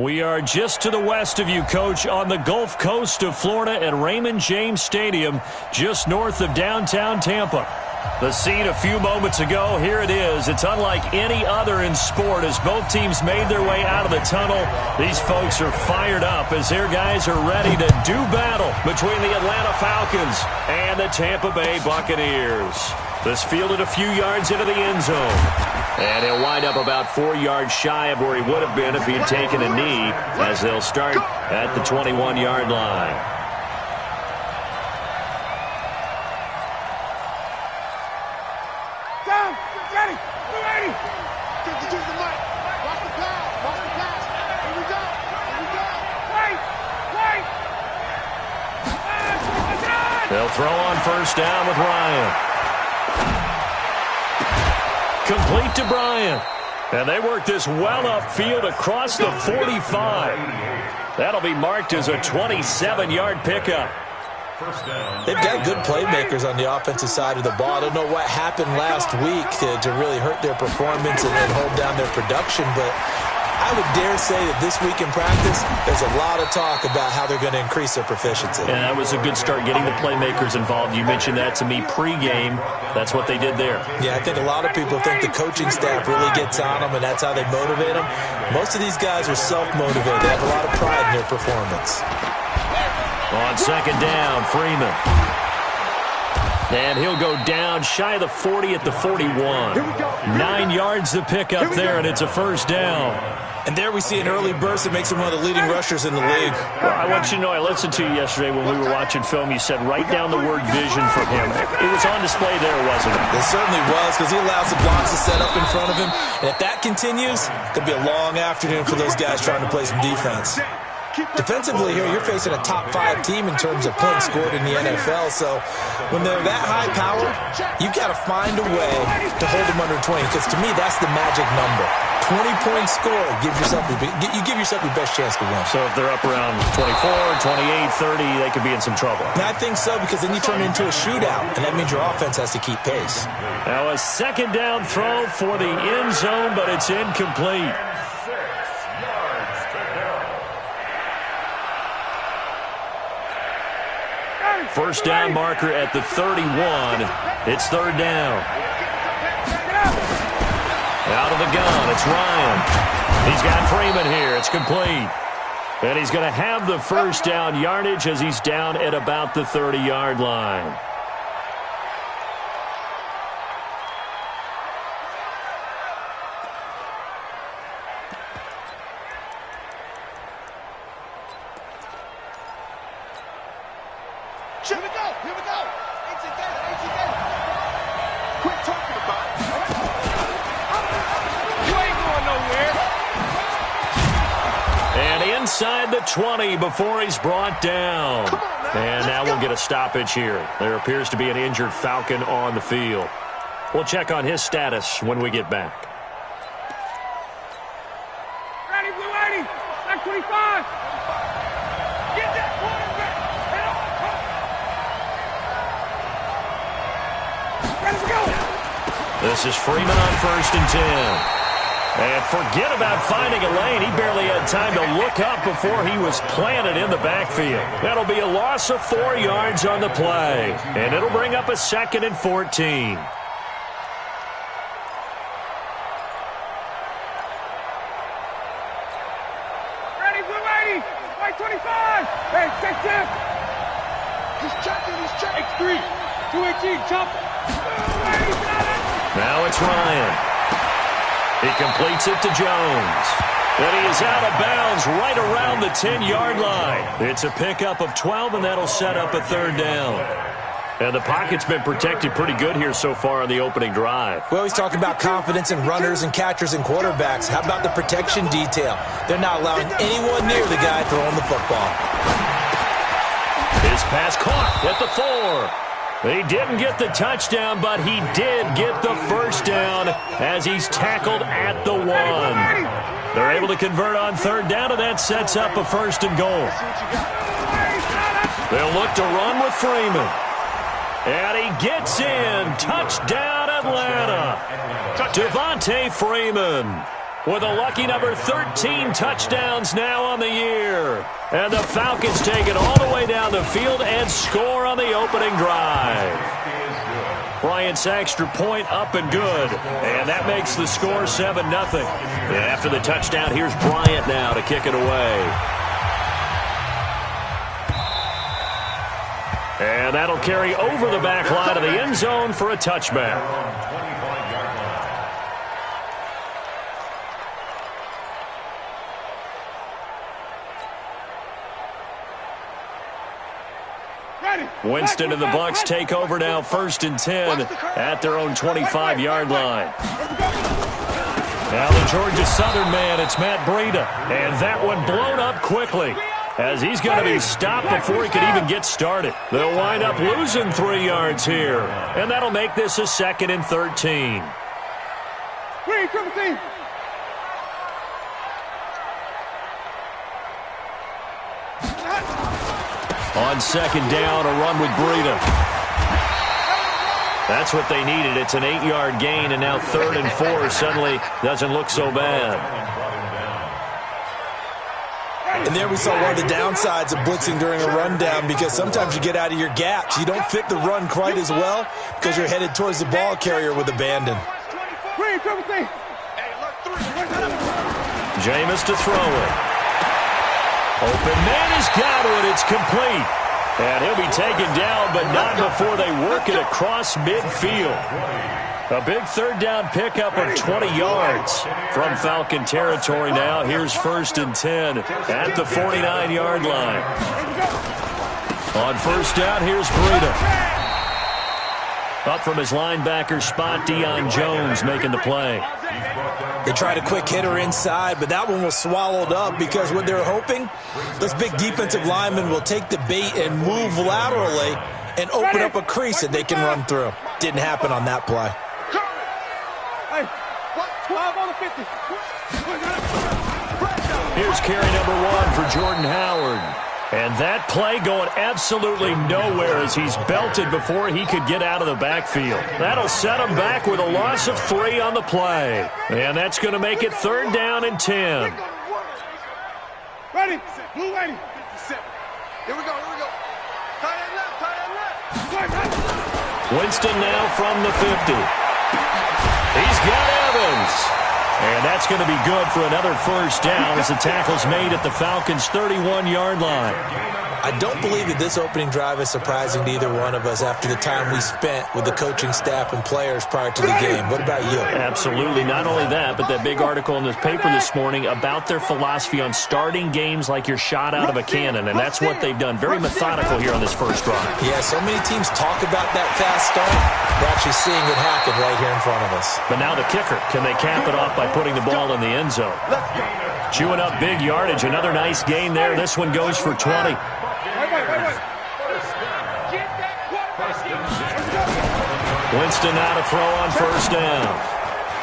We are just to the west of you, Coach, on the Gulf Coast of Florida at Raymond James Stadium, just north of downtown Tampa. The scene a few moments ago, here it is. It's unlike any other in sport as both teams made their way out of the tunnel. These folks are fired up as their guys are ready to do battle between the Atlanta Falcons and the Tampa Bay Buccaneers. This fielded a few yards into the end zone. And he'll wind up about 4 yards shy of where he would have been if he'd taken a knee as they'll start at the 21-yard line. Down, ready, ready. Get the mic. Watch the pass. Here we go. Wait. They'll throw on first down with Ryan. Complete to Bryant. And they work this well upfield across the 45. That'll be marked as a 27-yard pickup. They've got good playmakers on the offensive side of the ball. I don't know what happened last week to really hurt their performance and hold down their production, but I would dare say that this week in practice, there's a lot of talk about how they're going to increase their proficiency. And that was a good start, getting the playmakers involved. You mentioned that to me pregame. That's what they did there. Yeah, I think a lot of people think the coaching staff really gets on them, and that's how they motivate them. Most of these guys are self-motivated. They have a lot of pride in their performance. On second down, Freeman. And he'll go down shy of the 40 at the 41. 9 yards to pick up there, and it's a first down. And there we see an early burst that makes him one of the leading rushers in the league. Well, I want you to know, I listened to you yesterday when we were watching film. You said write down the word vision for him. It was on display there, wasn't it? It certainly was, because he allows the blocks to set up in front of him. And if that continues, it could be a long afternoon for those guys trying to play some defense. Defensively here, you're facing a top-5 team in terms of points scored in the NFL. So when they're that high power, you've got to find a way to hold them under 20. Because to me, that's the magic number. 20-point score, you give yourself your best chance to win. So if they're up around 24, 28, 30, they could be in some trouble. And I think so, because then you turn it into a shootout, and that means your offense has to keep pace. Now a second down throw for the end zone, but it's incomplete. First down marker at the 31. It's third down. Out of the gun, it's Ryan. He's got Freeman here. It's complete. And he's going to have the first down yardage as he's down at about the 30-yard line. Here we go. 18 days. Quit talking about it. You ain't going nowhere. And inside the 20 before he's brought down. And now we'll get a stoppage here. There appears to be an injured Falcon on the field. We'll check on his status when we get back. Ready, blue 80. Back 25. Get that quarterback. This is Freeman on first and 10. And forget about finding a lane. He barely had time to look up before he was planted in the backfield. That'll be a loss of 4 yards on the play. And it'll bring up a second and 14. Ready, blue 80. White 25. Hey, check tip. He's checking. X3. 218, chop. Now it's Ryan. He completes it to Jones. And he is out of bounds right around the 10-yard line. It's a pickup of 12, and that'll set up a third down. And the pocket's been protected pretty good here so far on the opening drive. We always talk about confidence in runners and catchers and quarterbacks. How about the protection detail? They're not allowing anyone near the guy throwing the football. His pass caught at the 4. He didn't get the touchdown, but he did get the first down as he's tackled at the 1. They're able to convert on third down, and that sets up a first and goal. They'll look to run with Freeman. And he gets in. Touchdown, Atlanta. Devontae Freeman. with a lucky number 13 touchdowns now on the year. And the Falcons take it all the way down the field and score on the opening drive. Bryant's extra point up and good. And that makes the score 7-0. After the touchdown, here's Bryant now to kick it away. And that'll carry over the back line of the end zone for a touchback. Winston and the Bucs take over now, 1st and 10 at their own 25-yard line. Now the Georgia Southern man, it's Matt Breida. And that one blown up quickly, as he's going to be stopped before he could even get started. They'll wind up losing 3 yards here, and that'll make this a 2nd and 13. On 2nd down, a run with Breida. That's what they needed. It's an 8-yard gain, and now 3rd and 4 suddenly doesn't look so bad. And there we saw one of the downsides of blitzing during a rundown, because sometimes you get out of your gaps. You don't fit the run quite as well because you're headed towards the ball carrier with abandon. Jameis to throw it. Open man has got it. It's complete. And he'll be taken down, but not before they work it across midfield. A big 3rd down pickup of 20 yards from Falcon territory now. Here's 1st and 10 at the 49-yard line. On 1st down, here's Breida. Up from his linebacker spot, Deion Jones making the play. They tried a quick hitter inside, but that one was swallowed up, because what they're hoping, those big defensive linemen will take the bait and move laterally and open up a crease that they can run through. Didn't happen on that play. Here's carry number 1 for Jordan Howard. And that play going absolutely nowhere as he's belted before he could get out of the backfield. That'll set him back with a loss of 3 on the play. And that's going to make it 3rd down and 10. Ready, blue ready. Here we go, here we go. Tight end left. Winston now from the 50. He's got Evans. And that's going to be good for another 1st down as the tackle's made at the Falcons' 31-yard line. I don't believe that this opening drive is surprising to either one of us after the time we spent with the coaching staff and players prior to the game. What about you? Absolutely. Not only that, but that big article in the paper this morning about their philosophy on starting games like you're shot out of a cannon, and that's what they've done. Very methodical here on this first drive. Yeah, so many teams talk about that fast start. We're actually seeing it happen right here in front of us. But now the kicker. Can they cap it off by putting the ball in the end zone? Chewing up big yardage. Another nice gain there. This one goes for 20. Winston now to throw on 1st down.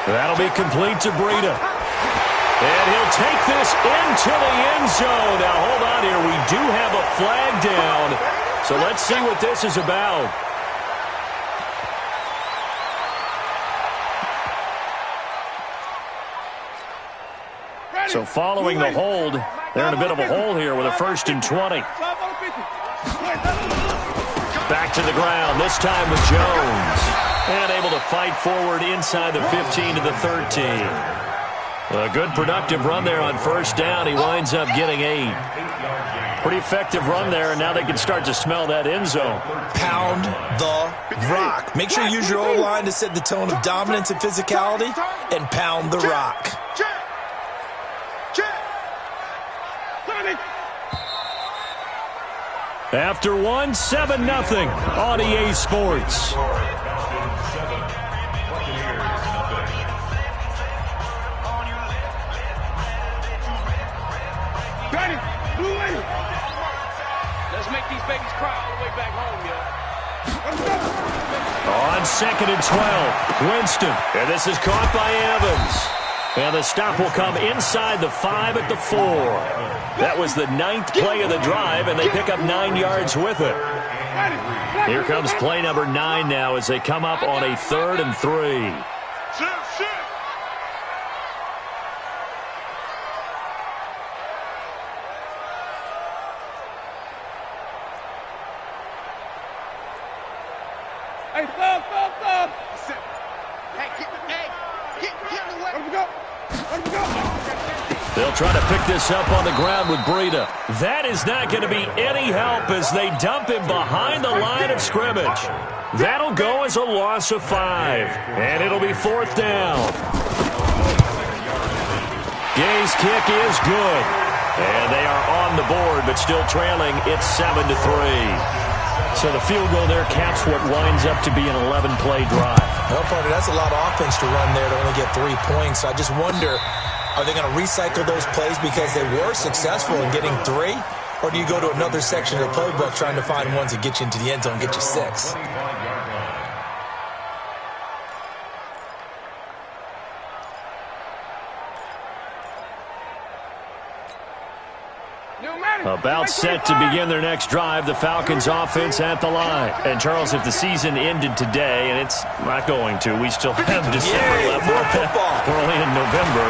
That'll be complete to Breida. And he'll take this into the end zone. Now, hold on here. We do have a flag down. So let's see what this is about. So following the hold, they're in a bit of a hole here with a 1st and 20. Back to the ground, this time with Jones. And able to fight forward inside the 15 to the 13. A good productive run there on 1st down. He winds up getting 8. Pretty effective run there, and now they can start to smell that end zone. Pound the rock. Make sure you use your O-line to set the tone of dominance and physicality, and pound the rock. After 1, 7-0 on EA Sports. Ready, blue ready. Let's make these babies cry all the way back home, y'all. On 2nd and 12, Winston. And this is caught by Evans. And the stop will come inside the 5 at the 4. That was the 9th play of the drive, and they pick up 9 yards with it. Here comes play number 9 now as they come up on a 3rd and 3. Hey, stop. Hey, get in the way. Let him go. They'll try to pick this up on the ground with Breida. That is not going to be any help as they dump him behind the line of scrimmage. That'll go as a loss of 5, and it'll be 4th down. Gay's kick is good, and they are on the board, but still trailing. It's 7-3. So the field goal there caps what winds up to be an 11-play drive. Well, partner, that's a lot of offense to run there to only get 3 points. I just wonder, are they going to recycle those plays because they were successful in getting 3? Or do you go to another section of the playbook trying to find ones that get you into the end zone and get you 6? About set to begin their next drive, the Falcons offense at the line. And Charles, if the season ended today, and it's not going to, we still have December left. We're only in November,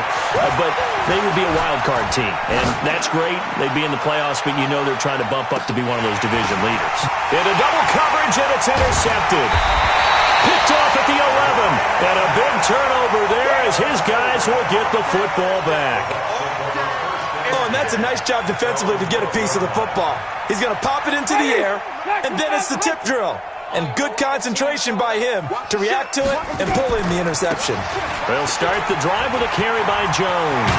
but they would be a wild card team. And that's great. They'd be in the playoffs, but you know they're trying to bump up to be one of those division leaders. Into double coverage, and it's intercepted. Picked off at the 11. And a big turnover there as his guys will get the football back. Oh, and that's a nice job defensively to get a piece of the football. He's going to pop it into the air, and then it's the tip drill. And good concentration by him to react to it and pull in the interception. They'll start the drive with a carry by Jones.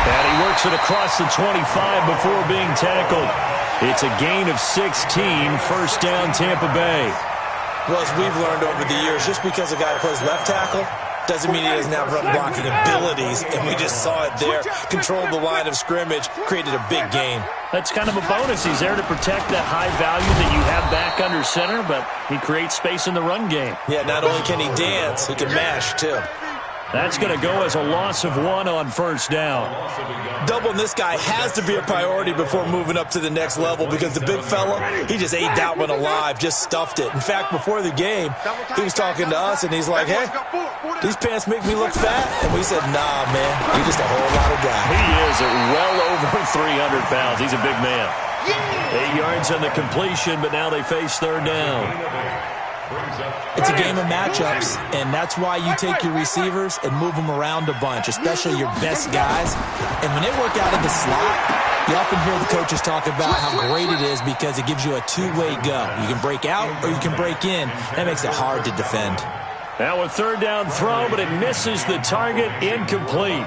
And he works it across the 25 before being tackled. It's a gain of 16, 1st down Tampa Bay. Well, as we've learned over the years, just because a guy plays left tackle doesn't mean he doesn't have run blocking abilities, and we just saw it there. Controlled the line of scrimmage, created a big gain. That's kind of a bonus. He's there to protect that high value that you have back under center, but he creates space in the run game. Yeah, not only can he dance, he can mash, too. That's going to go as a loss of 1 on 1st down. Doubling this guy has to be a priority before moving up to the next level because the big fella, he just ate that one alive, just stuffed it. In fact, before the game, he was talking to us, and he's like, hey, these pants make me look fat. And we said, nah, man, you're just a whole lot of guy. He is at well over 300 pounds. He's a big man. 8 yards on the completion, but now they face 3rd down. It's a game of matchups, and that's why you take your receivers and move them around a bunch, especially your best guys. And when they work out of the slot, you often hear the coaches talk about how great it is because it gives you a two-way go. You can break out or you can break in. That makes it hard to defend. Now a 3rd down throw, but it misses the target, incomplete.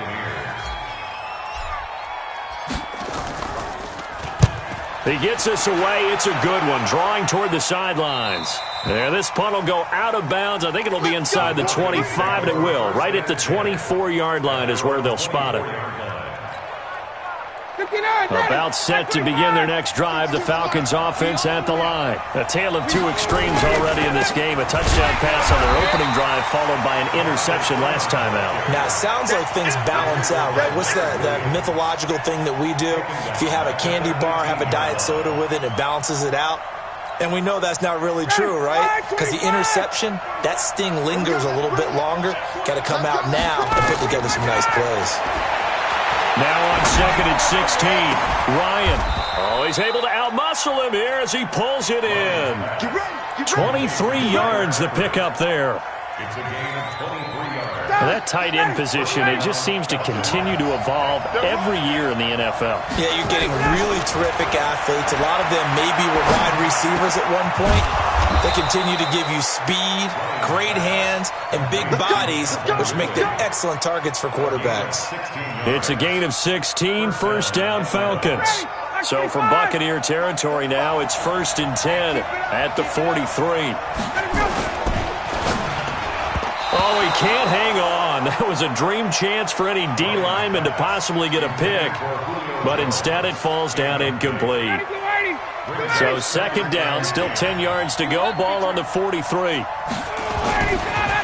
He gets us away. It's a good one, drawing toward the sidelines. Yeah, this punt will go out of bounds. I think it'll be inside the 25, and it will. Right at the 24-yard line is where they'll spot it. About set to begin their next drive, the Falcons offense at the line. A tale of 2 extremes already in this game. A touchdown pass on their opening drive followed by an interception last time out. Now, it sounds like things balance out, right? What's that mythological thing that we do? If you have a candy bar, have a diet soda with it, it balances it out. And we know that's not really true, right? Because the interception, that sting lingers a little bit longer. Got to come out now and put together some nice plays. Now on 2nd and 16, Ryan. Oh, he's able to outmuscle him here as he pulls it in. 23 yards the pickup there. That tight end position, it just seems to continue to evolve every year in the NFL. Yeah, you're getting really terrific athletes. A lot of them maybe were wide receivers at one point. They continue to give you speed, great hands, and big bodies, which make them excellent targets for quarterbacks. It's a gain of 16, 1st down Falcons. So from Buccaneer territory now, it's 1st and 10 at the 43. Oh, he can't hang on. That was a dream chance for any D lineman to possibly get a pick, but instead it falls down incomplete. So 2nd down, still 10 yards to go. Ball on the 43.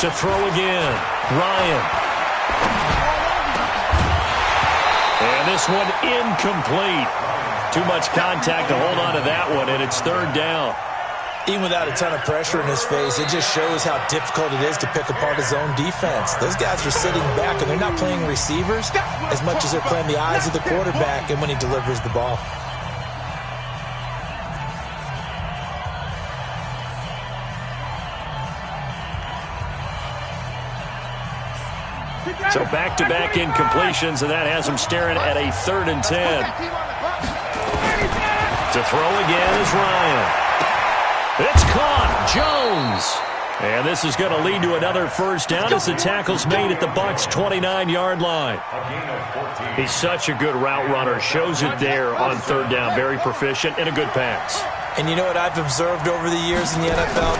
To throw again, Ryan. And this one incomplete. Too much contact to hold on to that one, and it's 3rd down. Even without a ton of pressure in his face, it just shows how difficult it is to pick apart his own defense. Those guys are sitting back, and they're not playing receivers as much as they're playing the eyes of the quarterback and when he delivers the ball. So back-to-back incompletions, and that has him staring at a 3rd and 10. To throw again is Ryan. It's caught. Jones. And this is going to lead to another first down as the tackle's made at the Bucs' 29-yard line. He's such a good route runner. Shows it there on 3rd down. Very proficient and a good pass. And you know what I've observed over the years in the NFL?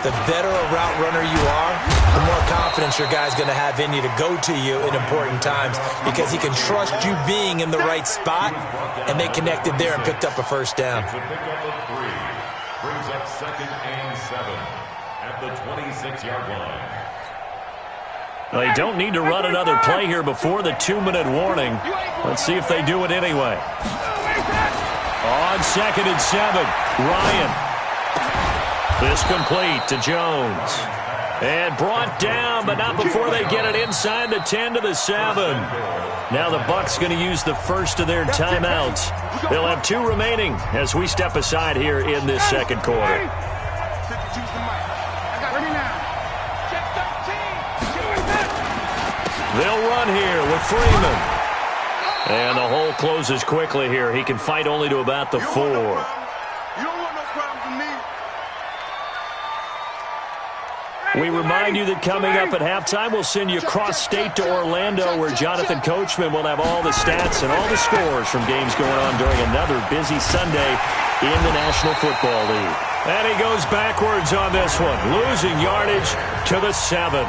The better a route runner you are, the more confidence your guy's going to have in you to go to you in important times because he can trust you being in the right spot, and they connected there and picked up a first down. Brings up 2nd and 7 at the 26-yard line. They don't need to run another play here before the 2-minute warning. Let's see if they do it anyway. On 2nd and 7, Ryan. This complete to Jones. And brought down, but not before they get it inside the 10 to the 7. Now the Bucs going to use the first of their timeouts. They'll have 2 remaining as we step aside here in this 2nd quarter. They'll run here with Freeman. And the hole closes quickly here. He can fight only to about the 4. We remind you that coming up at halftime, we'll send you cross-state to Orlando, where Jonathan Coachman will have all the stats and all the scores from games going on during another busy Sunday in the National Football League. And he goes backwards on this one, losing yardage to the 7.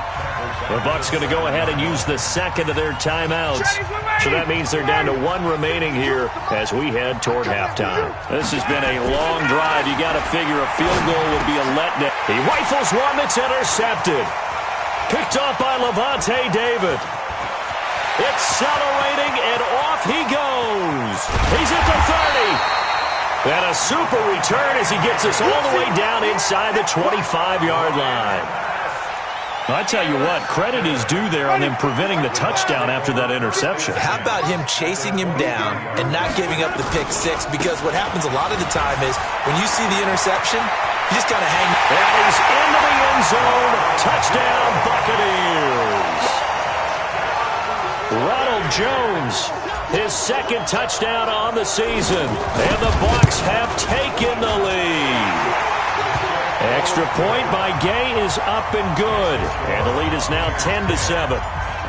The Bucs going to go ahead and use the 2nd of their timeouts. So that means they're down to 1 remaining here as we head toward halftime. This has been a long drive. You got to figure a field goal would be a letdown. He rifles one that's intercepted. Picked off by Lavonte David. Accelerating, and off he goes. He's at the 30. And a super return as he gets us all the way down inside the 25-yard line. I tell you what, credit is due there on them preventing the touchdown after that interception. How about him chasing him down and not giving up the pick 6? Because what happens a lot of the time is when you see the interception, you just kind of hang. And he's into the end zone. Touchdown, Buccaneers. Ronald Jones, his 2nd touchdown on the season. And the Bucs have taken the lead. Extra point by Gay is up and good. And the lead is now 10-7.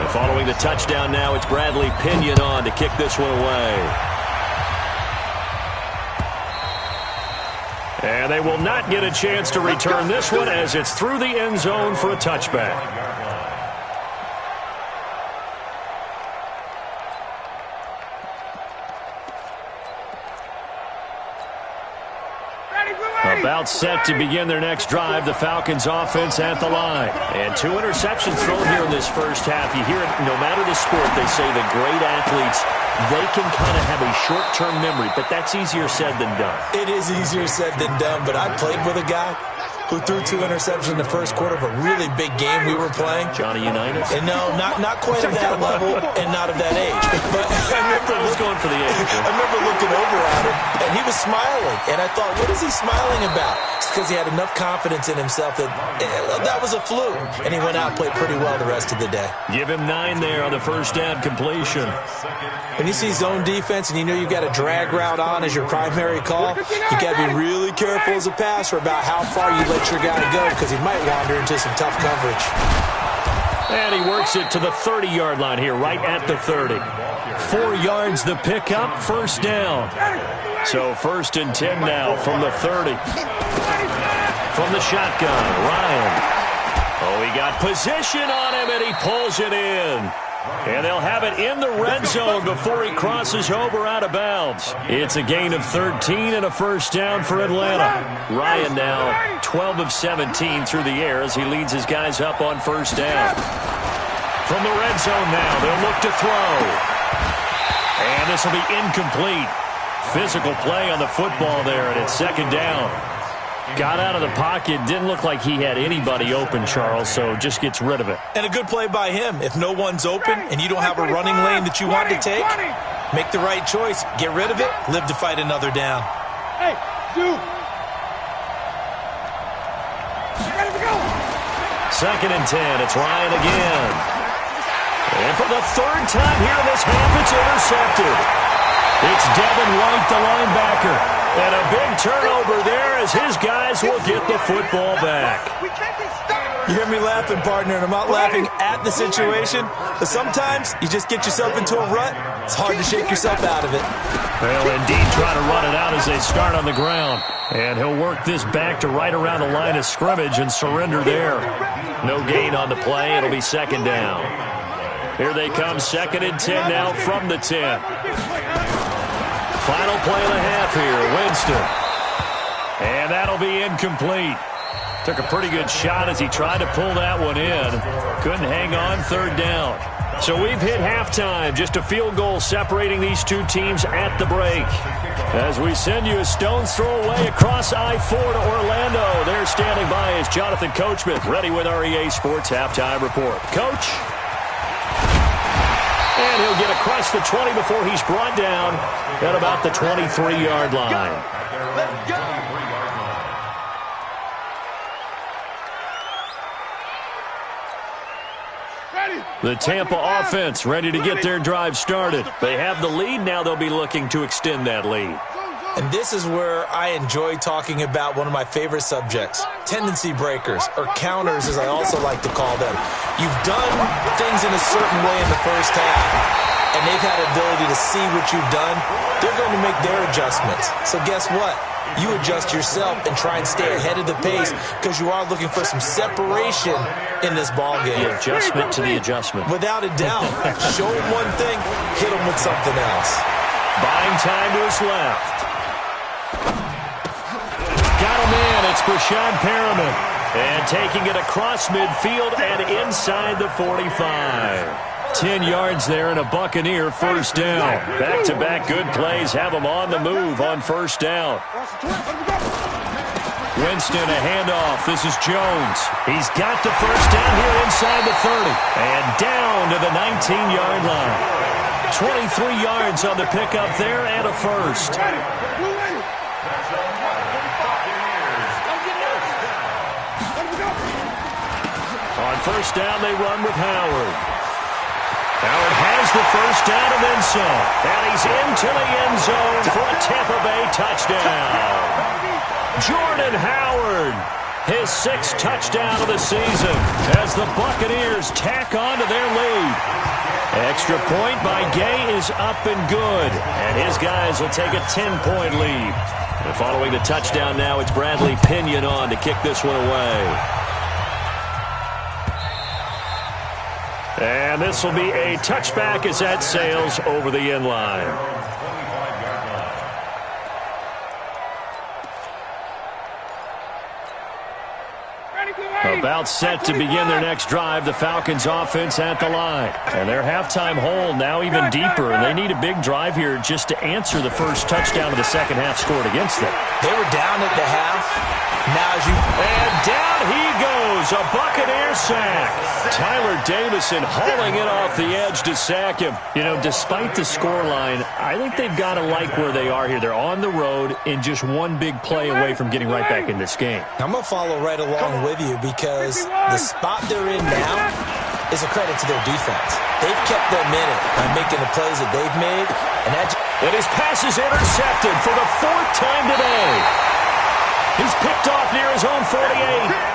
And following the touchdown now, it's Bradley Pinion on to kick this one away. And they will not get a chance to return this one as it's through the end zone for a touchback. About set to begin their next drive, the Falcons offense at the line. And 2 interceptions thrown here in this first half. You hear it, no matter the sport, they say the great athletes, they can kind of have a short-term memory, but that's easier said than done. It is easier said than done, but I played with a guy who threw 2 interceptions in the first quarter of a really big game we were playing. Johnny Unitas? And no, not quite at that level and not of that age. But I was going for the age. I remember looking over at him, and he was smiling. And I thought, what is he smiling about? It's because he had enough confidence in himself that that was a fluke. And he went out and played pretty well the rest of the day. Give him 9 there on the first down completion. When you see zone defense and you know you've got a drag route on as your primary call, you got to be really careful as a passer about how far you let your guy go because he might wander into some tough coverage. And he works it to the 30-yard line here, right at the 30. 4 yards the pickup, first down. So 1st and 10 now from the 30. From the shotgun, Ryan. Oh, he got position on him, and he pulls it in. And they'll have it in the red zone before he crosses over out of bounds. It's a gain of 13 and a first down for Atlanta. Ryan now 12 of 17 through the air as he leads his guys up on first down. From the red zone now, they'll look to throw. And this will be incomplete. Physical play on the football there, and it's 2nd down. Got out of the pocket. Didn't look like he had anybody open, Charles, so just gets rid of it. And a good play by him. If no one's open and you don't have a running lane that you want to take, make the right choice. Get rid of it. Live to fight another down. Hey, dude. 2nd and 10. It's Ryan again. And for the third time here in this half, it's intercepted. It's Devin White, the linebacker. And a big turnover there as his guys will get the football back. You hear me laughing, partner, and I'm not laughing at the situation, but sometimes you just get yourself into a rut. It's hard to shake yourself out of it. Well, indeed, trying to run it out as they start on the ground. And he'll work this back to right around the line of scrimmage and surrender there. No gain on the play. It'll be second down. Here they come, 2nd and 10 now from the 10. Final play and a half here, Winston. And that'll be incomplete. Took a pretty good shot as he tried to pull that one in. Couldn't hang on, 3rd down. So we've hit halftime. Just a field goal separating these two teams at the break. As we send you a stone's throw away across I-4 to Orlando. There standing by is Jonathan Coachman, ready with our EA Sports Halftime Report. Coach? And he'll get across the 20 before he's brought down at about the 23-yard line. Let's go. The Tampa offense ready to get their drive started. They have the lead. Now they'll be looking to extend that lead. And this is where I enjoy talking about one of my favorite subjects, tendency breakers, or counters as I also like to call them. You've done things in a certain way in the first half, and they've had the ability to see what you've done. They're going to make their adjustments. So guess what? You adjust yourself and try and stay ahead of the pace because you are looking for some separation in this ballgame. The adjustment to the adjustment. Without a doubt. Show them one thing, hit them with something else. Buying time to his left. Got him in. It's Brashad Perriman. And taking it across midfield and inside the 45. 10 yards there and a Buccaneer first down. Back-to-back good plays have them on the move on first down. Winston, a handoff. This is Jones. He's got the first down here inside the 30. And down to the 19-yard line. 23 yards on the pickup there and a first. On first down, they run with Howard. Howard has the first down and then some. And he's into the end zone for a Tampa Bay touchdown. Jordan Howard, his 6th touchdown of the season as the Buccaneers tack on to their lead. Extra point by Gay is up and good. And his guys will take a 10-point lead. And following the touchdown now, it's Bradley Pinion on to kick this one away. And this will be a touchback as that sails over the end line. About set to begin their next drive, the Falcons offense at the line. And their halftime hole now even deeper, and they need a big drive here just to answer the first touchdown of the second half scored against them. They were down at the half. Now as you... And down he goes, a Buccaneer sack. Tyler Davison hauling it off the edge to sack him. You know, despite the scoreline, I think they've got to like where they are here. They're on the road and just one big play away from getting right back in this game. I'm going to follow right along with you because the spot they're in now is a credit to their defense. They've kept them in it by making the plays that they've made. And his pass is intercepted for the 4th time today. He's picked off near his own 48.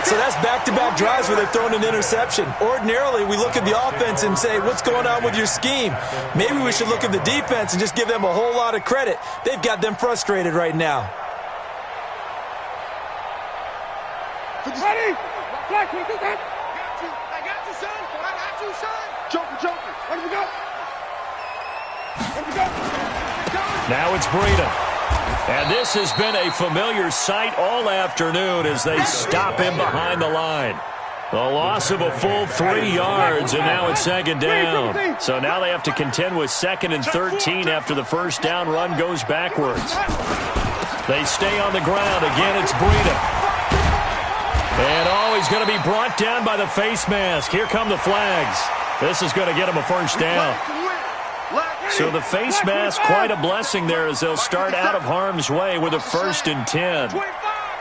So that's back-to-back drives where they've thrown an interception. Ordinarily, we look at the offense and say, what's going on with your scheme? Maybe we should look at the defense and just give them a whole lot of credit. They've got them frustrated right now. Ready? Black, you got you. I got you, son. I got you, son. Joker. Ready to go? Now it's Breida. And this has been a familiar sight all afternoon as they stop him behind the line. The loss of a full 3 yards, and now it's second down. So now they have to contend with 2nd and 13 after the first down run goes backwards. They stay on the ground. Again, it's Breida. And he's going to be brought down by the face mask. Here come the flags. This is going to get him a first down. So the face mask, quite a blessing there as they'll start out of harm's way with a 1st and 10. 25,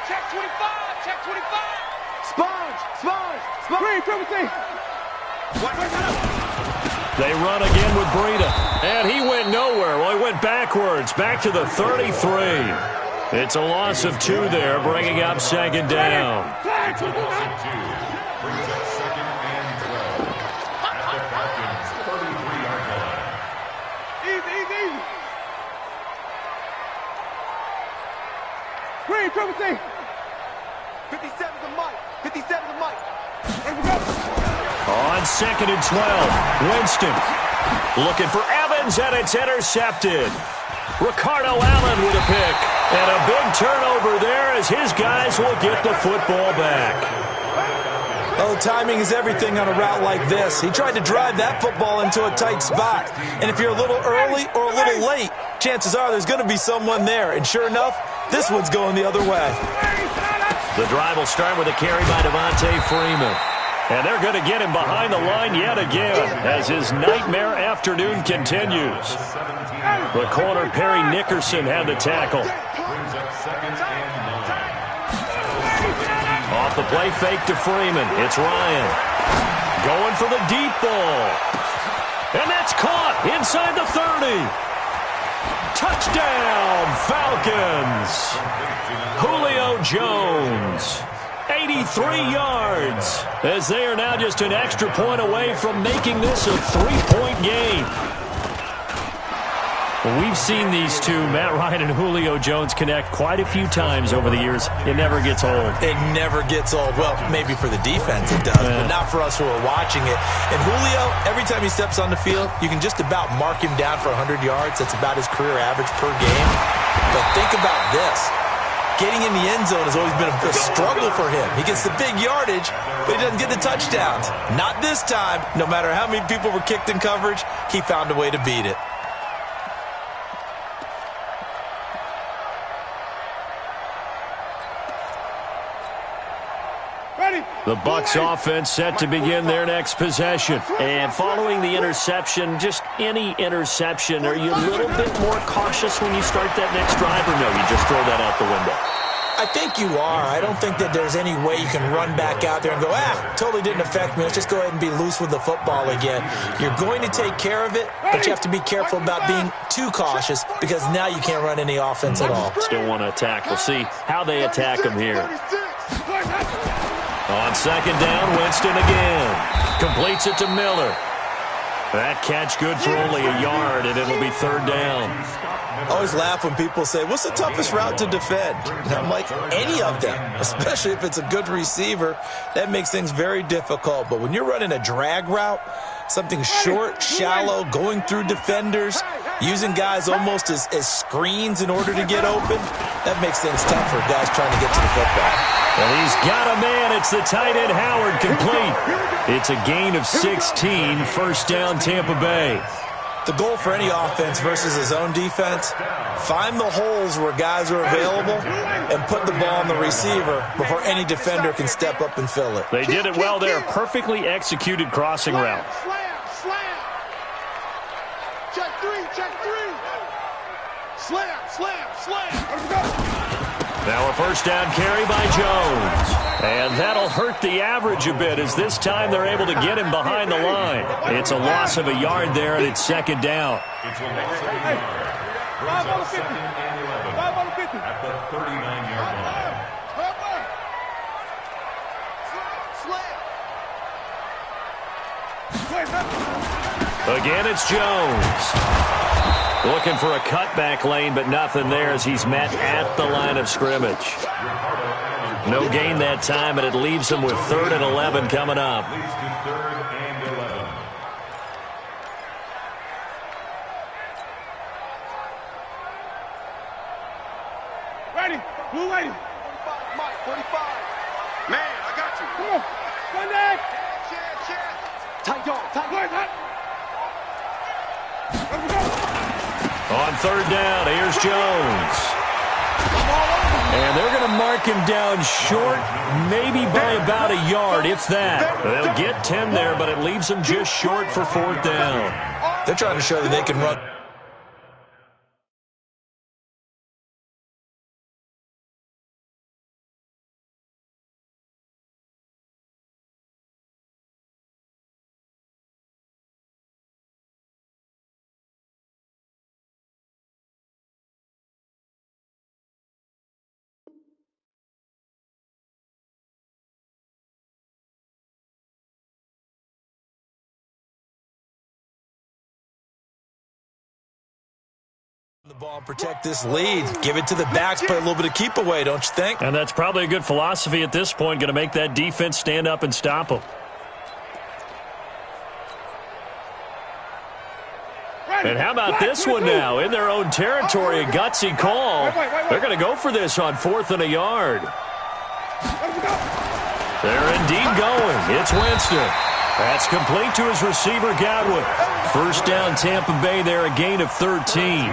check 25, check 25. Sponge. Green, Timothy. They run again with Breida. And he went nowhere. Well, he went backwards, back to the 33. It's a loss of 2 there, bringing up second down. It's a loss of 2. Brings up second and 12. At the Falcons' 33-yard line. Easy. Green, triple T. 57's a mic. 57's a mic. There we go. On second and 12, Winston looking for Evans, and it's intercepted. Ricardo Allen with a pick, and a big turnover there as his guys will get the football back. Oh, timing is everything on a route like this. He tried to drive that football into a tight spot. And if you're a little early or a little late, chances are there's going to be someone there. And sure enough, this one's going the other way. The drive will start with a carry by Devontae Freeman. And they're going to get him behind the line yet again as his nightmare afternoon continues. The corner, Perry Nickerson, had the tackle. Brings up second and 9. Off the play fake to Freeman. It's Ryan. Going for the deep ball. And that's caught inside the 30. Touchdown, Falcons. Julio Jones. 83 yards, as they are now just an extra point away from making this a 3-point game. Well, we've seen these two, Matt Ryan and Julio Jones, connect quite a few times over the years. It never gets old. It never gets old. Well, maybe for the defense it does, but not for us who are watching it. And Julio, every time he steps on the field, you can just about mark him down for 100 yards. That's about his career average per game. But think about this. Getting in the end zone has always been a struggle for him. He gets the big yardage, but he doesn't get the touchdowns. Not this time. No matter how many people were kicked in coverage, he found a way to beat it. The Bucs offense set to begin their next possession. And following the interception, just any interception, are you a little bit more cautious when you start that next drive, or no, you just throw that out the window? I think you are. I don't think that there's any way you can run back out there and go, totally didn't affect me. Let's just go ahead and be loose with the football again. You're going to take care of it, but you have to be careful about being too cautious because now you can't run any offense at all. Still want to attack. We'll see how they attack them here. On second down, Winston again. Completes it to Miller. That catch good for only a yard, and it'll be third down. I always laugh when people say, what's the toughest route to defend? And I'm like, any of them, especially if it's a good receiver. That makes things very difficult. But when you're running a drag route, something short, shallow, going through defenders, using guys almost as screens in order to get open, that makes things tough for guys trying to get to the football. And he's got a man. It's the tight end, Howard, complete. It's a gain of 16, first down, Tampa Bay. The goal for any offense versus his own defense, find the holes where guys are available and put the ball on the receiver before any defender can step up and fill it. They did it well there. Perfectly executed crossing route. Slam. Check three. Slam. Let's go. Now a first down carry by Jones. And that'll hurt the average a bit as this time they're able to get him behind the line. It's a loss of a yard there, and it's second down. It's a loss of a yard. Brings up second and 11 at the 39-yard line. Again, it's Jones. Looking for a cutback lane, but nothing there as he's met at the line of scrimmage. No gain that time, and it leaves him with 3rd and 11 coming up. Leads to 3rd and 11. Ready. Blue lady. 45, Mike, 45. Man, I got you. Come on. Run that. Tight dog. Let's go. On third down, here's Jones. And they're going to mark him down short, maybe by about a yard, if that. They'll get 10 there, but it leaves them just short for 4th down. They're trying to show that they can run ball and protect this lead. Give it to the backs, play a little bit of keep away, don't you think? And that's probably a good philosophy at this point, going to make that defense stand up and stop them. And how about this one now? In their own territory, a gutsy call. They're going to go for this on 4th and a yard. They're indeed going. It's Winston. That's complete to his receiver, Godwin. First down, Tampa Bay there, a gain of 13.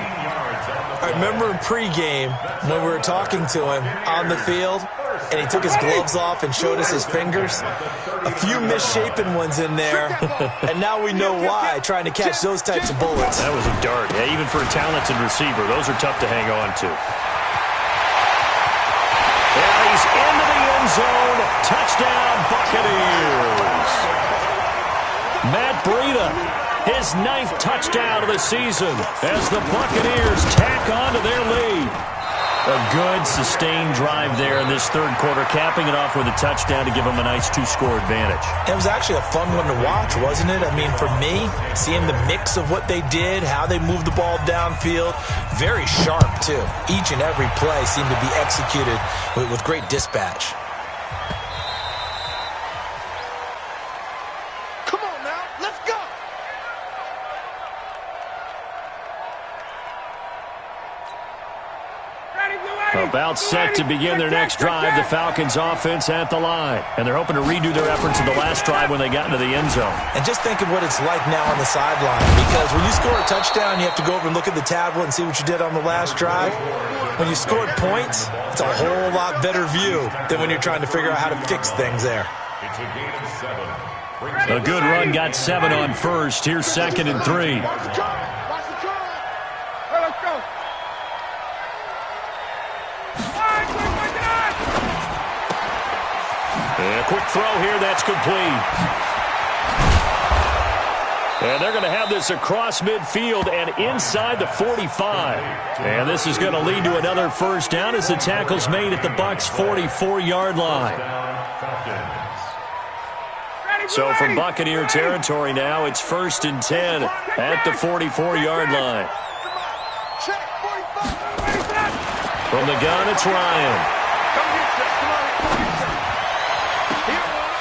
I remember in pregame when we were talking to him on the field, and he took his gloves off and showed us his fingers. A few misshapen ones in there, and now we know why, trying to catch those types of bullets. That was a dart. Yeah, even for a talented receiver, those are tough to hang on to. And he's into the end zone. Touchdown, Buccaneers. Matt Breida, his 9th touchdown of the season as the Buccaneers tack on to their lead. A good, sustained drive there in this third quarter, capping it off with a touchdown to give them a nice 2-score advantage. It was actually a fun one to watch, wasn't it? I mean, for me, seeing the mix of what they did, how they moved the ball downfield, very sharp, too. Each and every play seemed to be executed with great dispatch. About set to begin their next drive, the Falcons offense at the line. And they're hoping to redo their efforts in the last drive when they got into the end zone. And just think of what it's like now on the sideline, because when you score a touchdown, you have to go over and look at the tablet and see what you did on the last drive. When you scored points, it's a whole lot better view than when you're trying to figure out how to fix things there. It's a gain of 7. A good run got 7 on first. Here's 2nd and 3. And a quick throw here, that's complete. And they're going to have this across midfield and inside the 45. And this is going to lead to another first down as the tackle's made at the Bucs' 44-yard line. So from Buccaneer territory now, it's 1st and 10 at the 44-yard line. From the gun, it's Ryan.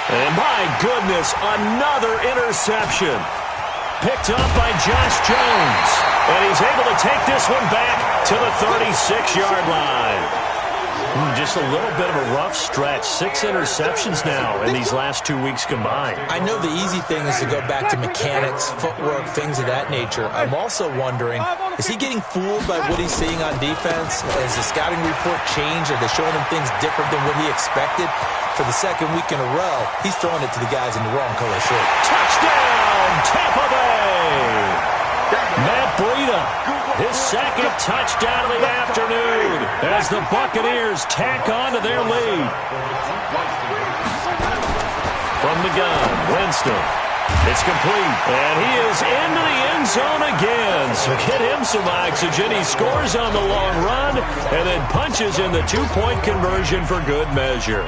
And my goodness, another interception. Picked up by Josh Jones. And he's able to take this one back to the 36-yard line. Just a little bit of a rough stretch. 6 interceptions now in these last 2 weeks combined. I know the easy thing is to go back to mechanics, footwork, things of that nature. I'm also wondering, is he getting fooled by what he's seeing on defense? Has the scouting report changed? Are they showing him things different than what he expected? For the second week in a row, he's throwing it to the guys in the wrong color shirt. Touchdown, Tampa Bay! Matt Breida, his 2nd touchdown of the afternoon as the Buccaneers tack on to their lead. From the gun, Winston. It's complete, and he is into the end zone again. So get him some oxygen. He scores on the long run and then punches in the 2-point conversion for good measure.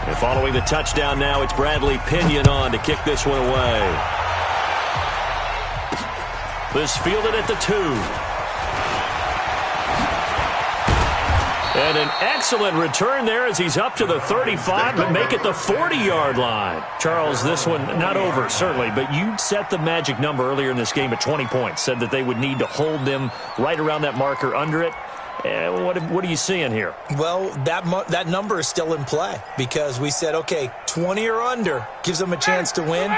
And following the touchdown now, it's Bradley Pinion on to kick this one away. This fielded at the 2. And an excellent return there as he's up to the 35, but make it the 40-yard line. Charles, this one not over, certainly, but you set the magic number earlier in this game at 20 points, said that they would need to hold them right around that marker under it. What are you seeing here? Well, that number is still in play because we said, okay, 20 or under gives them a chance to win.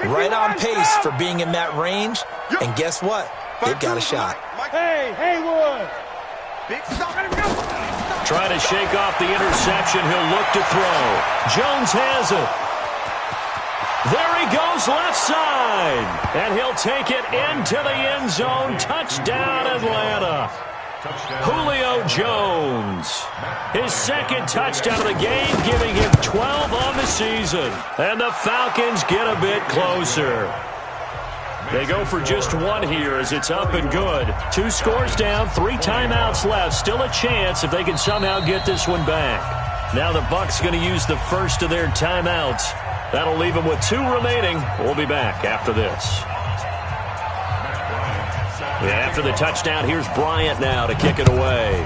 Right on pace for being in that range. And guess what? They've got a shot. Hey, Haywood. Trying to shake off the interception. He'll look to throw. Jones has it. There he goes left side. And he'll take it into the end zone. Touchdown, Atlanta. Julio Jones, his 2nd touchdown of the game, giving him 12 on the season. And the Falcons get a bit closer. They go for just 1 here as it's up and good. 2 scores down, 3 timeouts left. Still a chance if they can somehow get this one back. Now the Bucs going to use the first of their timeouts. That'll leave them with 2 remaining. We'll be back after this. And after the touchdown, here's Bryant now to kick it away.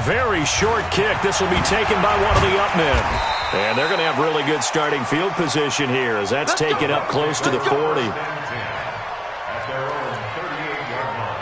Very short kick. This will be taken by one of the up men. And they're going to have really good starting field position here as that's taken up close to the 40. At their own 38-yard line.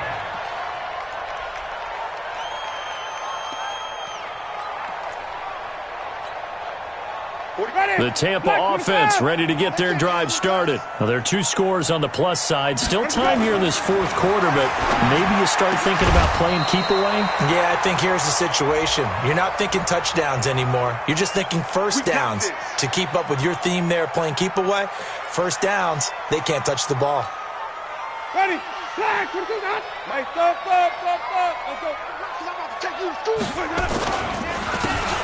The Tampa offense ready to get their drive started. Now, there are 2 scores on the plus side. Still time here in this fourth quarter, but maybe you start thinking about playing keep away? Yeah, I think here's the situation. You're not thinking touchdowns anymore. You're just thinking first downs. To keep up with your theme there, playing keep away, first downs, they can't touch the ball. Ready? Flag.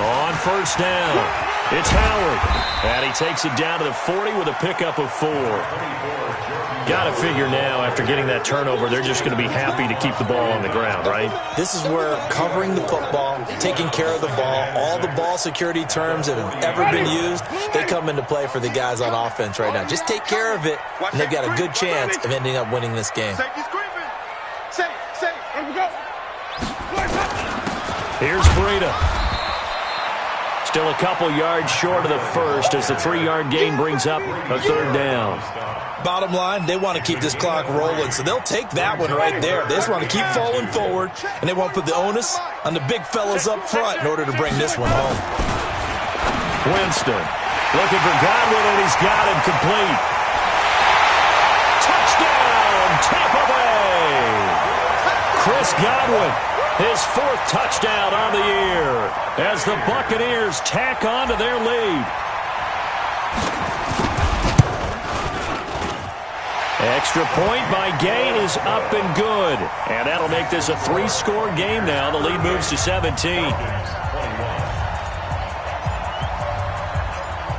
On first down, it's Howard. And he takes it down to the 40 with a pickup of 4. Got to figure now, after getting that turnover, they're just going to be happy to keep the ball on the ground, right? This is where covering the football, taking care of the ball, all the ball security terms that have ever been used, they come into play for the guys on offense right now. Just take care of it, and they've got a good chance of ending up winning this game. Here's Breida. Still a couple yards short of the first as the 3-yard gain brings up a third down. Bottom line, they want to keep this clock rolling, so they'll take that one right there. They just want to keep falling forward, and they won't put the onus on the big fellas up front in order to bring this one home. Winston looking for Godwin, and he's got him complete. Touchdown, Tampa Bay! Chris Godwin, his 4th touchdown on the year as the Buccaneers tack on to their lead. Extra point by Gain is up and good. And that'll make this a 3-score game now. The lead moves to 17.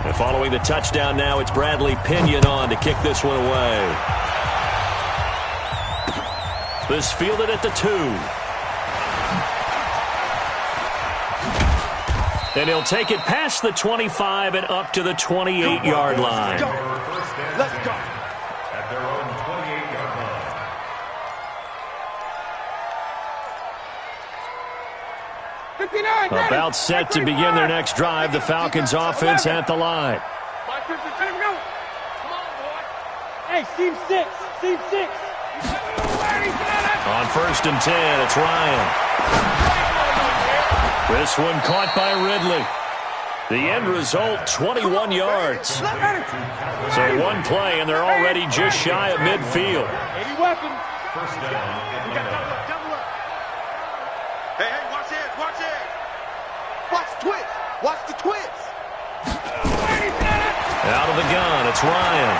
And following the touchdown now, it's Bradley Pinion on to kick this one away. This fielded at the 2. And he'll take it past the 25 and up to the 28-yard line. Let's go. At their own 28-yard line. About set to begin their next drive. The Falcons offense at the line. Hey, Team 6. Team 6. On first and 10, it's Ryan. This one caught by Ridley. The end result, 21 yards. So one play, and they're already just shy of midfield. 80 weapons. First down. Hey, watch it, watch it. Watch the twist. Watch the twist. Out of the gun, it's Ryan.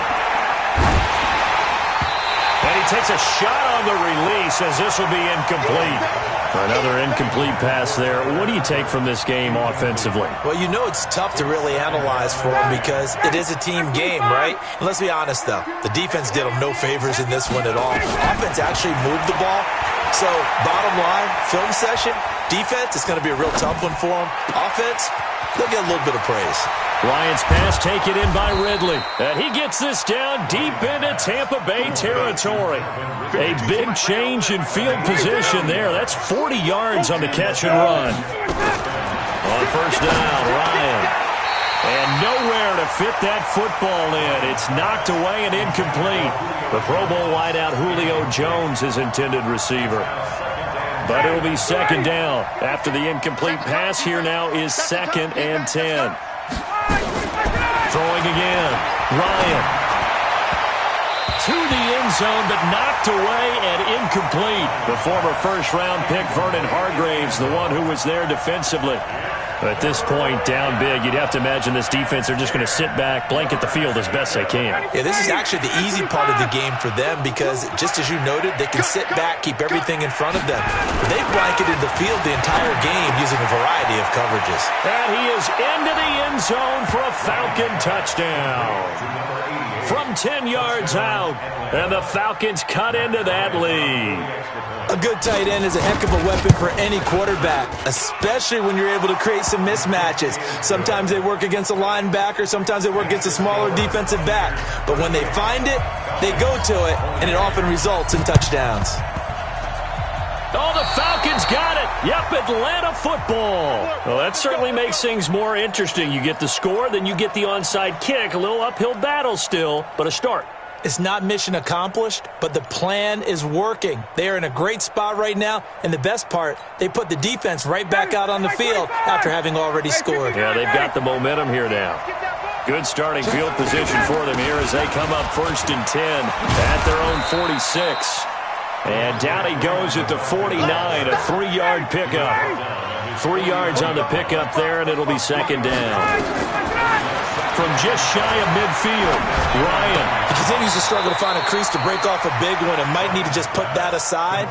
And he takes a shot on the release as this will be incomplete. Another incomplete pass there. What do you take from this game offensively? Well, you know it's tough to really analyze for them because it is a team game, right? And let's be honest, though. The defense did them no favors in this one at all. Offense actually moved the ball. So, bottom line, film session, defense, it's going to be a real tough one for them. Offense, they'll get a little bit of praise. Ryan's pass taken in by Ridley. And he gets this down deep into Tampa Bay territory. A big change in field position there. That's 40 yards on the catch and run. On first down, Ryan. And nowhere to fit that football in. It's knocked away and incomplete. The Pro Bowl wideout Julio Jones, his intended receiver. But it'll be second down. After the incomplete pass, here now is 2nd and 10. Throwing again. Ryan. To the end zone, but knocked away and incomplete. The former first-round pick, Vernon Hargraves, the one who was there defensively. At this point, down big, you'd have to imagine this defense are just going to sit back, blanket the field as best they can. Yeah, this is actually the easy part of the game for them because, just as you noted, they can sit back, keep everything in front of them. They've blanketed the field the entire game using a variety of coverages. And he is into the end end zone for a Falcon touchdown. From 10 yards out, and the Falcons cut into that lead. A good tight end is a heck of a weapon for any quarterback, especially when you're able to create some mismatches. Sometimes they work against a linebacker, sometimes they work against a smaller defensive back. But when they find it, they go to it, and it often results in touchdowns. Oh, the Falcons got it. Yep, Atlanta football. Well, that certainly makes things more interesting. You get the score, then you get the onside kick. A little uphill battle still, but a start. It's not mission accomplished, but the plan is working. They are in a great spot right now, and the best part, they put the defense right back out on the field after having already scored. Yeah, they've got the momentum here now. Good starting field position for them here as they come up 1st and 10 at their own 46. And down he goes at the 49, a 3-yard pickup. 3 yards on the pickup there, and it'll be 2nd down. From just shy of midfield, Ryan. He continues to struggle to find a crease to break off a big one and might need to just put that aside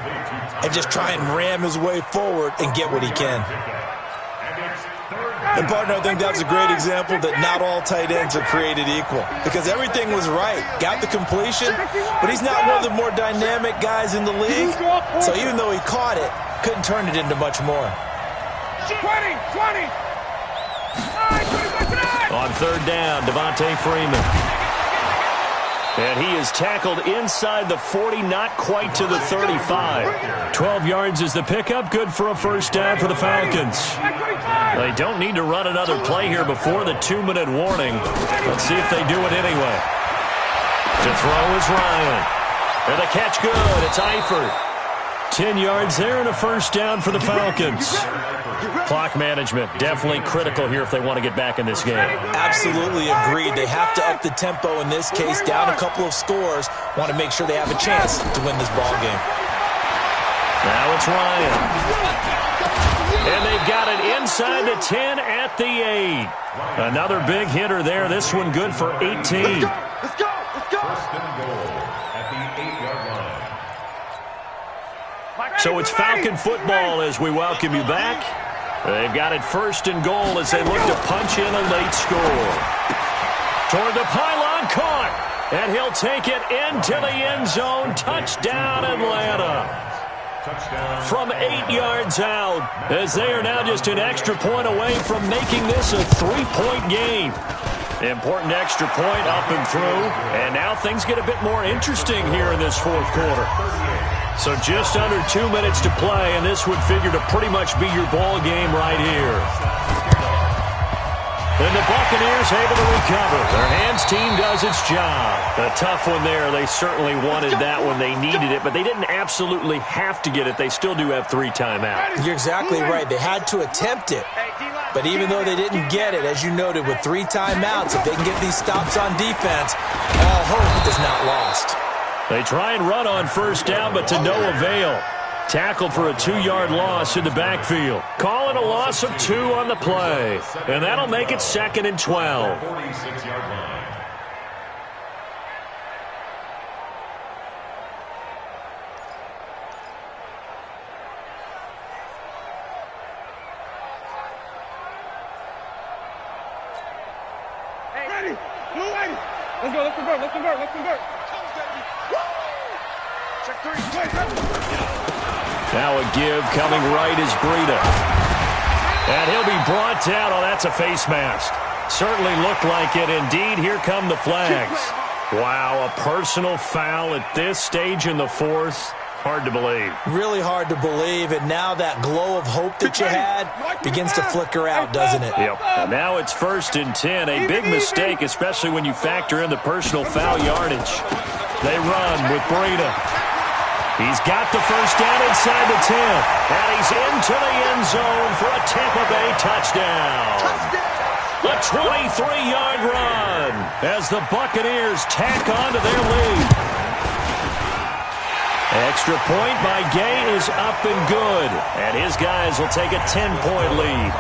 and just try and ram his way forward and get what he can. And, partner, I think that's a great example that not all tight ends are created equal because everything was right. Got the completion, but he's not one of the more dynamic guys in the league. So even though he caught it, couldn't turn it into much more. 20. On 3rd down, Devontae Freeman. And he is tackled inside the 40, not quite to the 35. 12 yards is the pickup, good for a 1st down for the Falcons. They don't need to run another play here before the 2-minute warning. Let's see if they do it anyway. To throw is Ryan. And the catch good, it's Eifert. 10 yards there and a 1st down for the Falcons. Clock management, definitely critical here if they want to get back in this game. Absolutely agreed. They have to up the tempo in this case, down a couple of scores. Want to make sure they have a chance to win this ball game. Now it's Ryan. And they've got it inside the 10 at the 8. Another big hitter there. This one good for 18. Let's go. 1st and goal at the 8-yard line. So it's Falcon football as we welcome you back. They've got it 1st and goal as they look to punch in a late score. Toward the pylon, caught. And he'll take it into the end zone. Touchdown, Atlanta. From 8 yards out, as they are now just an extra point away from making this a 3-point game. Important extra point up and through, and now things get a bit more interesting here in this 4th quarter. So just under 2 minutes to play, and this would figure to pretty much be your ball game right here. And the Buccaneers able to recover. Their hands team does its job. A tough one there. They certainly wanted that when they needed it, but they didn't absolutely have to get it. They still do have 3 timeouts. You're exactly right. They had to attempt it. But even though they didn't get it, as you noted, with 3 timeouts, if they can get these stops on defense, all hope is not lost. They try and run on 1st down, but to no avail. Tackled for a 2-yard loss in the backfield. Calling a loss of 2 on the play. And that'll make it 2nd and 12. 46-yard line. Ready. Blue lady. Let's convert. Check 3. Now a give coming right is Breida. And he'll be brought down. Oh, that's a face mask. Certainly looked like it. Indeed, here come the flags. Wow, a personal foul at this stage in the 4th. Hard to believe. Really hard to believe, and now that glow of hope that you had begins to flicker out, doesn't it? Yep. And now it's 1st and 10. A big mistake, especially when you factor in the personal foul yardage. They run with Breida. He's got the 1st down inside the 10. And he's into the end zone for a Tampa Bay touchdown. A 23-yard run as the Buccaneers tack on to their lead. Extra point by Gay is up and good. And his guys will take a 10-point lead.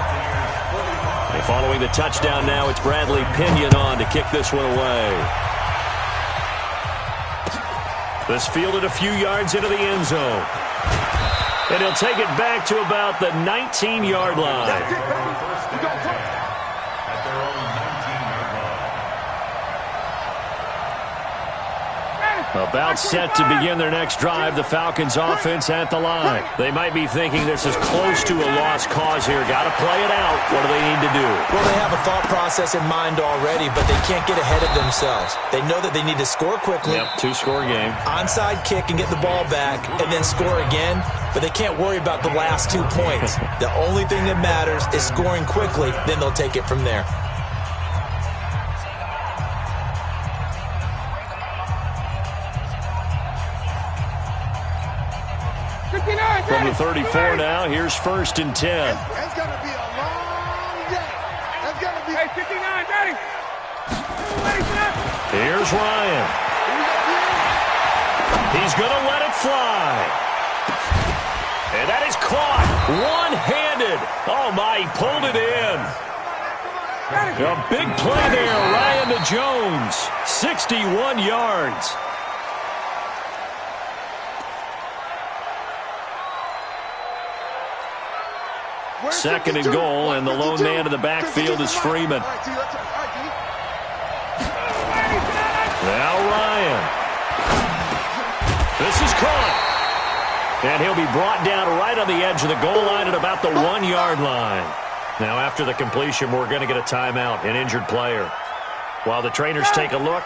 And following the touchdown now, it's Bradley Pinion on to kick this one away. This fielded a few yards into the end zone. And he'll take it back to about the 19-yard line. At their own About set to begin their next drive, the Falcons offense at the line. They might be thinking this is close to a lost cause here. Got to play it out. What do they need to do? Well, they have a thought process in mind already, but they can't get ahead of themselves. They know that they need to score quickly. Yep, two-score game. Onside kick and get the ball back and then score again, but they can't worry about the last 2 points. The only thing that matters is scoring quickly, then they'll take it from there. From the 34 now, here's 1st and 10. It's going to be a long day. It's going to be... Hey, 59, ready. Here's Ryan. He's going to let it fly. And that is caught one-handed. Oh, my, he pulled it in. A big play there, Ryan to Jones. 61 yards. Second and goal, and the lone man in the backfield is Freeman. Now Ryan. This is caught. And he'll be brought down right on the edge of the goal line at about the 1-yard line. Now after the completion, we're going to get a timeout, an injured player. While the trainers take a look,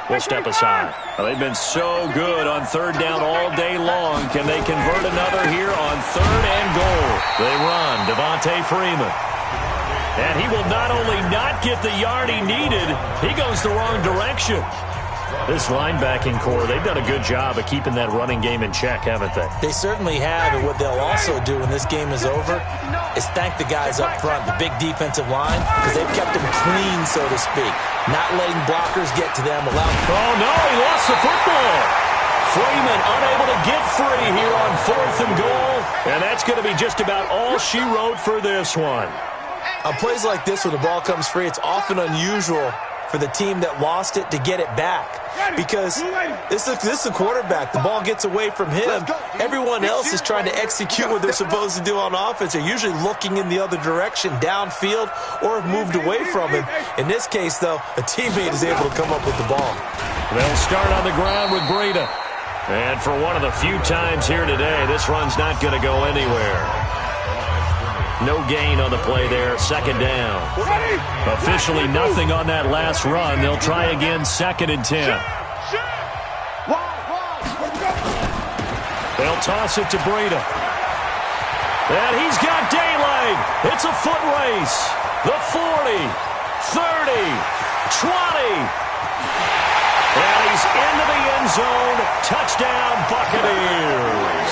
we'll step aside. Well, they've been so good on 3rd down all day long. Can they convert another here on 3rd and goal? They run. Devontae Freeman. And he will not only not get the yard he needed, he goes the wrong direction. This linebacking core, they've done a good job of keeping that running game in check, haven't they? They certainly have, and what they'll also do when this game is over is thank the guys up front, the big defensive line, because they've kept them clean, so to speak. Not letting blockers get to them. Oh, no, he lost the football. Freeman unable to get free here on 4th and goal, and that's going to be just about all she wrote for this one. On plays like this, when the ball comes free, it's often unusual for the team that lost it to get it back. Because this is the quarterback. The ball gets away from him. Everyone else is trying to execute what they're supposed to do on offense. They're usually looking in the other direction, downfield, or have moved away from him. In this case, though, a teammate is able to come up with the ball. They'll start on the ground with Breida. And for one of the few times here today, this run's not going to go anywhere. No gain on the play there, 2nd down. Officially nothing on that last run. They'll try again, 2nd and 10. They'll toss it to Breida. And he's got daylight. It's a foot race. The 40, 30, 20. And he's into the end zone. Touchdown, Buccaneers.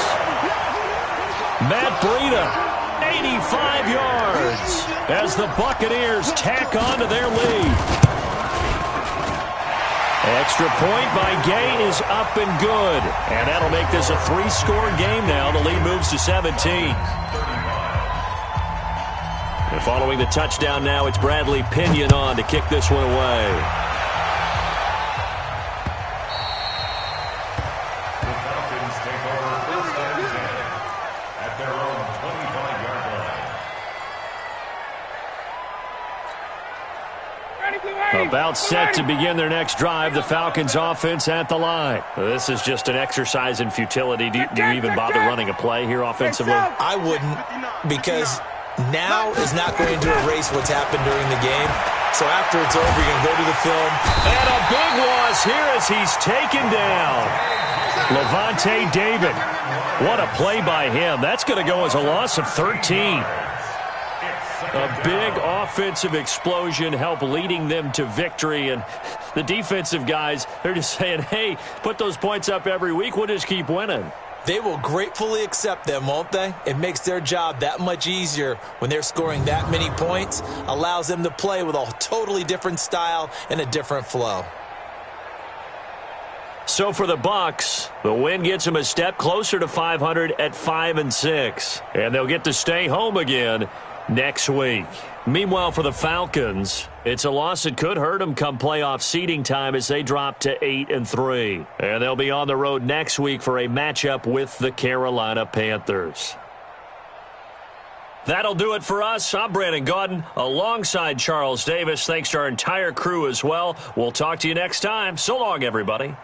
Matt Breida. 85 yards as the Buccaneers tack on to their lead. Extra point by Gay is up and good. And that'll make this a 3-score game now. The lead moves to 17. And following the touchdown now, it's Bradley Pinion on to kick this one away. About set to begin their next drive, the Falcons offense at the line. This is just an exercise in futility. Do you even bother running a play here offensively? I wouldn't, because now is not going to erase what's happened during the game. So after it's over, you're going to go to the film. And a big loss here as he's taken down. Lavonte David. What a play by him. That's going to go as a loss of 13. A big offensive explosion helped leading them to victory. And the defensive guys, they're just saying, hey, put those points up every week. We'll just keep winning. They will gratefully accept them, won't they? It makes their job that much easier when they're scoring that many points. Allows them to play with a totally different style and a different flow. So for the Bucs, the win gets them a step closer to 500 at 5-6. And they'll get to stay home again next week. Meanwhile, for the Falcons, it's a loss that could hurt them come playoff seeding time as they drop to 8-3. And they'll be on the road next week for a matchup with the Carolina Panthers. That'll do it for us. I'm Brandon Gaudin alongside Charles Davis. Thanks to our entire crew as well. We'll talk to you next time. So long, everybody.